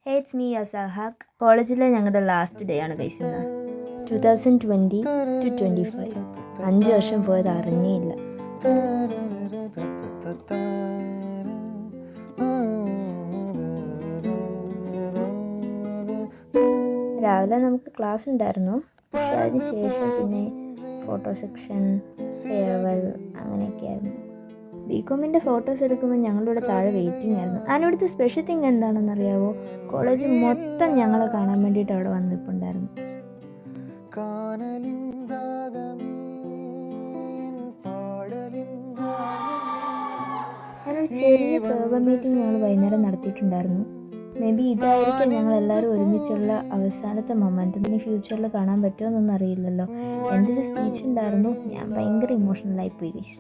Hey, it's me, Asahak. കോളേജിലെ ഞങ്ങളുടെ last day ആണ് ഗൈസ് ഇന്ന്. 2020 to 25. 5 വർഷം പോയത് അറിഞ്ഞേയില്ല. രാവിലെ നമുക്ക് ക്ലാസ് ഉണ്ടായിരുന്നു, പക്ഷെ അതിന് ശേഷം പിന്നെ ഫോട്ടോ സെക്ഷൻ, ഫെയർവെൽ അങ്ങനെയൊക്കെയായിരുന്നു. ബികോമിൻ്റെ ഫോട്ടോസ് എടുക്കുമ്പോൾ ഞങ്ങളിവിടെ താഴെ വെയിറ്റിംഗ് ആയിരുന്നു. അതിനിവിടുത്തെ സ്പെഷ്യൽ തിങ് എന്താണെന്നറിയാവോ? കോളേജ് മൊത്തം ഞങ്ങളെ കാണാൻ വേണ്ടിയിട്ട് അവിടെ വന്നിട്ടുണ്ടായിരുന്നു. ഞാനൊരു ചെറിയ ഫെയർവെൽ മീറ്റിംഗ് ഞങ്ങൾ വൈകുന്നേരം നടത്തിയിട്ടുണ്ടായിരുന്നു. മേ ബി ഇതായിരിക്കും ഞങ്ങളെല്ലാവരും ഒരുമിച്ചുള്ള അവസാനത്തെ മൊമെൻ്റ്. ഇനി ഫ്യൂച്ചറിൽ കാണാൻ പറ്റുമോ എന്നൊന്നും അറിയില്ലല്ലോ. എൻ്റെ ഒരു സ്പീച്ച് ഉണ്ടായിരുന്നു, ഞാൻ ഭയങ്കര ഇമോഷണലായിപ്പോയി ഗൈസ്.